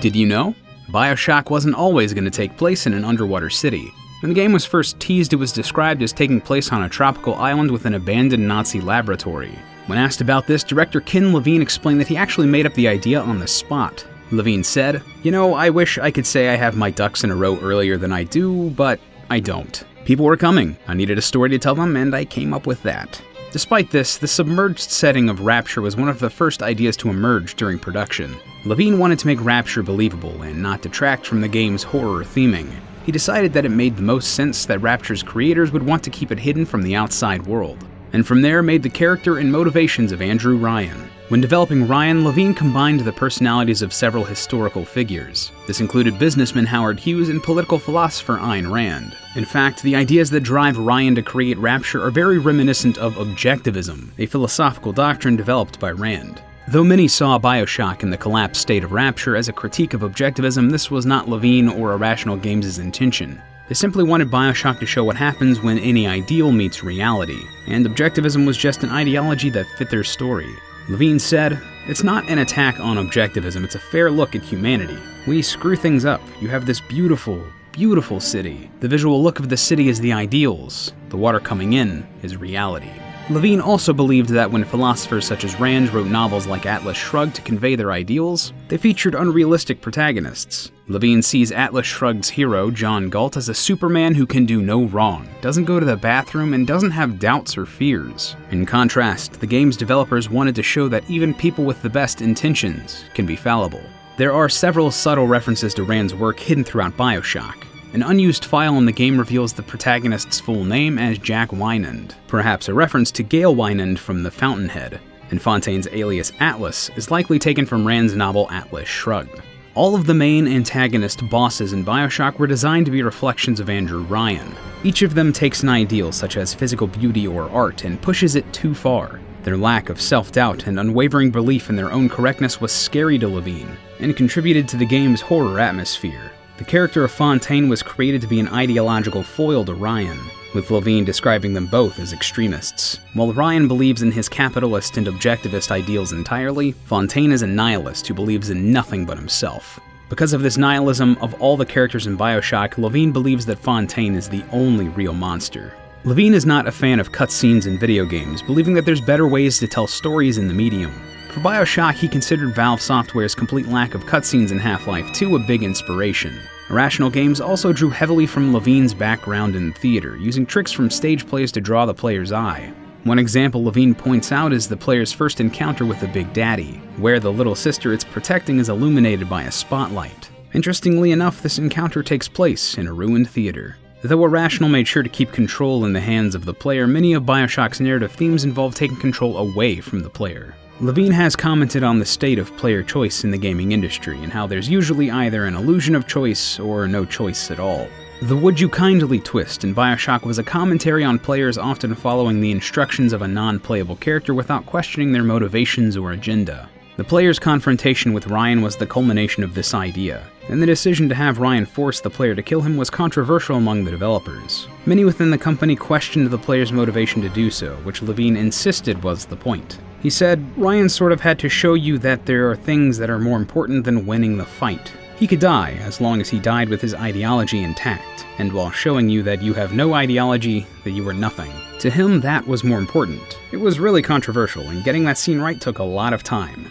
Did you know? BioShock wasn't always going to take place in an underwater city. When the game was first teased, it was described as taking place on a tropical island with an abandoned Nazi laboratory. When asked about this, director Ken Levine explained that he actually made up the idea on the spot. Levine said, "You know, I wish I could say I have my ducks in a row earlier than I do, but I don't. People were coming, I needed a story to tell them, and I came up with that." Despite this, the submerged setting of Rapture was one of the first ideas to emerge during production. Levine wanted to make Rapture believable and not detract from the game's horror theming. He decided that it made the most sense that Rapture's creators would want to keep it hidden from the outside world, and from there made the character and motivations of Andrew Ryan. When developing Ryan, Levine combined the personalities of several historical figures. This included businessman Howard Hughes and political philosopher Ayn Rand. In fact, the ideas that drive Ryan to create Rapture are very reminiscent of objectivism, a philosophical doctrine developed by Rand. Though many saw BioShock and the collapsed state of Rapture as a critique of objectivism, this was not Levine or Irrational Games' intention. They simply wanted BioShock to show what happens when any ideal meets reality, and objectivism was just an ideology that fit their story. Levine said, "It's not an attack on objectivism, it's a fair look at humanity. We screw things up. You have this beautiful, beautiful city. The visual look of the city is the ideals. The water coming in is reality." Levine also believed that when philosophers such as Rand wrote novels like Atlas Shrugged to convey their ideals, they featured unrealistic protagonists. Levine sees Atlas Shrugged's hero, John Galt, as a Superman who can do no wrong, doesn't go to the bathroom, and doesn't have doubts or fears. In contrast, the game's developers wanted to show that even people with the best intentions can be fallible. There are several subtle references to Rand's work hidden throughout BioShock. An unused file in the game reveals the protagonist's full name as Jack Wynand, perhaps a reference to Gale Wynand from The Fountainhead, and Fontaine's alias Atlas is likely taken from Rand's novel Atlas Shrugged. All of the main antagonist bosses in BioShock were designed to be reflections of Andrew Ryan. Each of them takes an ideal such as physical beauty or art and pushes it too far. Their lack of self-doubt and unwavering belief in their own correctness was scary to Levine, and contributed to the game's horror atmosphere. The character of Fontaine was created to be an ideological foil to Ryan, with Levine describing them both as extremists. While Ryan believes in his capitalist and objectivist ideals entirely, Fontaine is a nihilist who believes in nothing but himself. Because of this nihilism of all the characters in BioShock, Levine believes that Fontaine is the only real monster. Levine is not a fan of cutscenes in video games, believing that there's better ways to tell stories in the medium. For BioShock, he considered Valve Software's complete lack of cutscenes in Half-Life 2 a big inspiration. Irrational Games also drew heavily from Levine's background in theater, using tricks from stage plays to draw the player's eye. One example Levine points out is the player's first encounter with the Big Daddy, where the little sister it's protecting is illuminated by a spotlight. Interestingly enough, this encounter takes place in a ruined theater. Though Irrational made sure to keep control in the hands of the player, many of BioShock's narrative themes involve taking control away from the player. Levine has commented on the state of player choice in the gaming industry and how there's usually either an illusion of choice or no choice at all. The "would you kindly" twist in BioShock was a commentary on players often following the instructions of a non-playable character without questioning their motivations or agenda. The player's confrontation with Ryan was the culmination of this idea, and the decision to have Ryan force the player to kill him was controversial among the developers. Many within the company questioned the player's motivation to do so, which Levine insisted was the point. He said, "Ryan sort of had to show you that there are things that are more important than winning the fight. He could die as long as he died with his ideology intact, and while showing you that you have no ideology, that you are nothing. To him, that was more important." It was really controversial, and getting that scene right took a lot of time.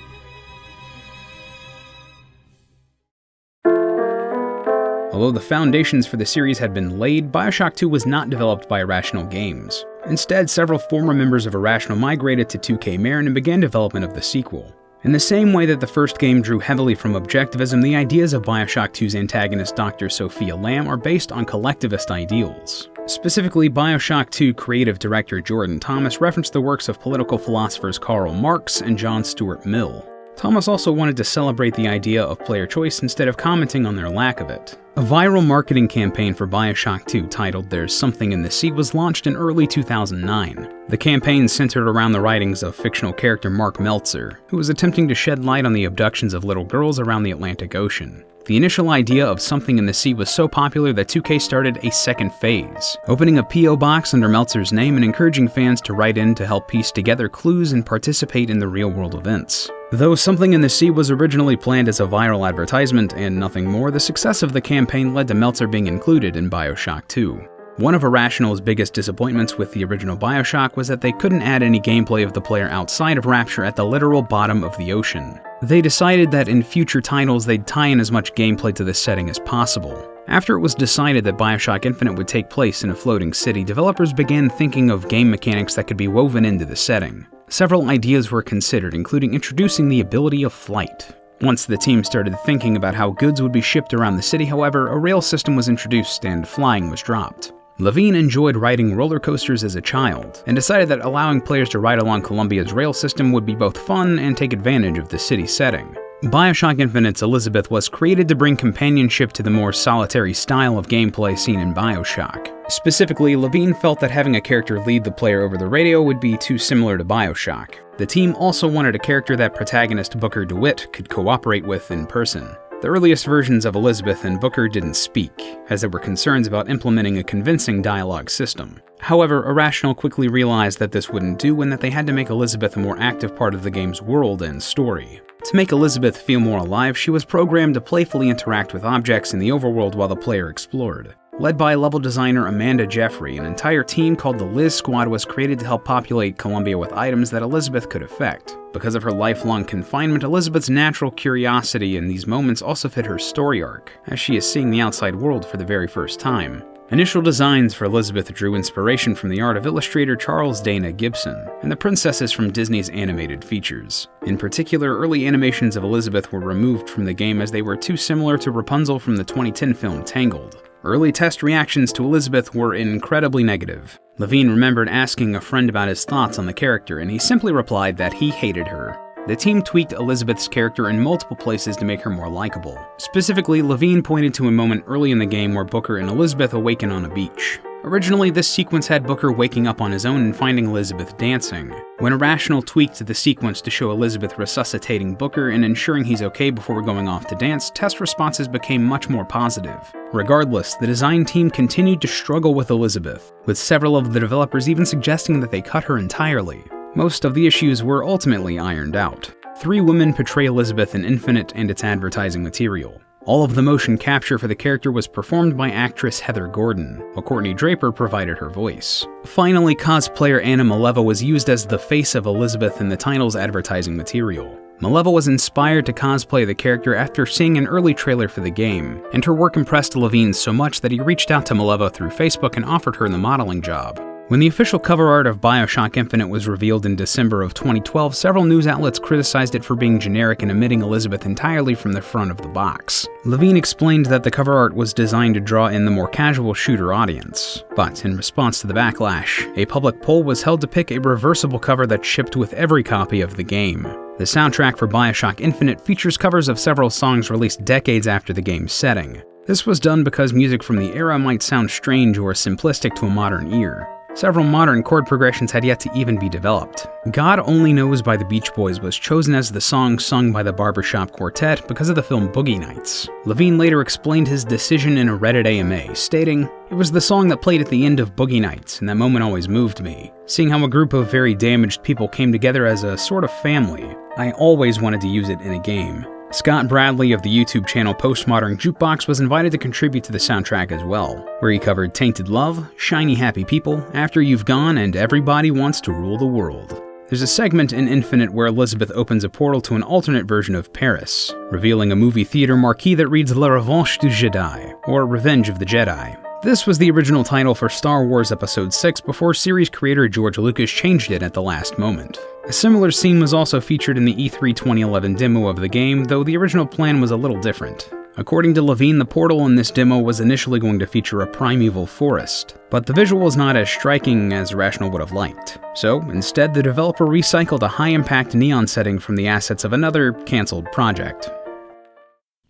Although the foundations for the series had been laid, BioShock 2 was not developed by Irrational Games. Instead, several former members of Irrational migrated to 2K Marin and began development of the sequel. In the same way that the first game drew heavily from objectivism, the ideas of BioShock 2's antagonist Dr. Sophia Lamb are based on collectivist ideals. Specifically, BioShock 2 creative director Jordan Thomas referenced the works of political philosophers Karl Marx and John Stuart Mill. Thomas also wanted to celebrate the idea of player choice instead of commenting on their lack of it. A viral marketing campaign for BioShock 2 titled There's Something in the Sea was launched in early 2009. The campaign centered around the writings of fictional character Mark Meltzer, who was attempting to shed light on the abductions of little girls around the Atlantic Ocean. The initial idea of Something in the Sea was so popular that 2K started a second phase, opening a P.O. box under Meltzer's name and encouraging fans to write in to help piece together clues and participate in the real-world events. Though Something in the Sea was originally planned as a viral advertisement and nothing more, the success of the campaign led to Meltzer being included in BioShock 2. One of Irrational's biggest disappointments with the original BioShock was that they couldn't add any gameplay of the player outside of Rapture at the literal bottom of the ocean. They decided that in future titles they'd tie in as much gameplay to this setting as possible. After it was decided that BioShock Infinite would take place in a floating city, developers began thinking of game mechanics that could be woven into the setting. Several ideas were considered, including introducing the ability of flight. Once the team started thinking about how goods would be shipped around the city, however, a rail system was introduced and flying was dropped. Levine enjoyed riding roller coasters as a child, and decided that allowing players to ride along Columbia's rail system would be both fun and take advantage of the city setting. BioShock Infinite's Elizabeth was created to bring companionship to the more solitary style of gameplay seen in BioShock. Specifically, Levine felt that having a character lead the player over the radio would be too similar to BioShock. The team also wanted a character that protagonist Booker DeWitt could cooperate with in person. The earliest versions of Elizabeth and Booker didn't speak, as there were concerns about implementing a convincing dialogue system. However, Irrational quickly realized that this wouldn't do and that they had to make Elizabeth a more active part of the game's world and story. To make Elizabeth feel more alive, she was programmed to playfully interact with objects in the overworld while the player explored. Led by level designer Amanda Jeffrey, an entire team called the Liz Squad was created to help populate Columbia with items that Elizabeth could affect. Because of her lifelong confinement, Elizabeth's natural curiosity in these moments also fit her story arc, as she is seeing the outside world for the very first time. Initial designs for Elizabeth drew inspiration from the art of illustrator Charles Dana Gibson, and the princesses from Disney's animated features. In particular, early animations of Elizabeth were removed from the game as they were too similar to Rapunzel from the 2010 film Tangled. Early test reactions to Elizabeth were incredibly negative. Levine remembered asking a friend about his thoughts on the character, and he simply replied that he hated her. The team tweaked Elizabeth's character in multiple places to make her more likable. Specifically, Levine pointed to a moment early in the game where Booker and Elizabeth awaken on a beach. Originally, this sequence had Booker waking up on his own and finding Elizabeth dancing. When Irrational tweaked the sequence to show Elizabeth resuscitating Booker and ensuring he's okay before going off to dance, test responses became much more positive. Regardless, the design team continued to struggle with Elizabeth, with several of the developers even suggesting that they cut her entirely. Most of the issues were ultimately ironed out. 3 women portray Elizabeth in Infinite and its advertising material. All of the motion capture for the character was performed by actress Heather Gordon, while Courtney Draper provided her voice. Finally, cosplayer Anna Maleva was used as the face of Elizabeth in the title's advertising material. Maleva was inspired to cosplay the character after seeing an early trailer for the game, and her work impressed Levine so much that he reached out to Maleva through Facebook and offered her the modeling job. When the official cover art of BioShock Infinite was revealed in December of 2012, several news outlets criticized it for being generic and omitting Elizabeth entirely from the front of the box. Levine explained that the cover art was designed to draw in the more casual shooter audience. But in response to the backlash, a public poll was held to pick a reversible cover that shipped with every copy of the game. The soundtrack for BioShock Infinite features covers of several songs released decades after the game's setting. This was done because music from the era might sound strange or simplistic to a modern ear. Several modern chord progressions had yet to even be developed. God Only Knows by the Beach Boys was chosen as the song sung by the Barbershop Quartet because of the film Boogie Nights. Levine later explained his decision in a Reddit AMA, stating, "It was the song that played at the end of Boogie Nights, and that moment always moved me. Seeing how a group of very damaged people came together as a sort of family, I always wanted to use it in a game." Scott Bradley of the YouTube channel Postmodern Jukebox was invited to contribute to the soundtrack as well, where he covered Tainted Love, Shiny Happy People, After You've Gone, and Everybody Wants to Rule the World. There's a segment in Infinite where Elizabeth opens a portal to an alternate version of Paris, revealing a movie theater marquee that reads La Revanche du Jedi, or Revenge of the Jedi. This was the original title for Star Wars Episode 6 before series creator George Lucas changed it at the last moment. A similar scene was also featured in the E3 2011 demo of the game, though the original plan was a little different. According to Levine, the portal in this demo was initially going to feature a primeval forest, but the visual was not as striking as Irrational would have liked. So, instead, the developer recycled a high-impact neon setting from the assets of another cancelled project.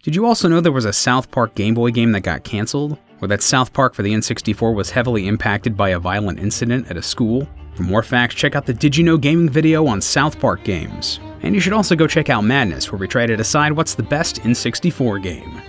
Did you also know there was a South Park Game Boy game that got cancelled? Or that South Park for the N64 was heavily impacted by a violent incident at a school? For more facts, check out the Did You Know Gaming video on South Park games. And you should also go check out Madness, where we try to decide what's the best N64 game.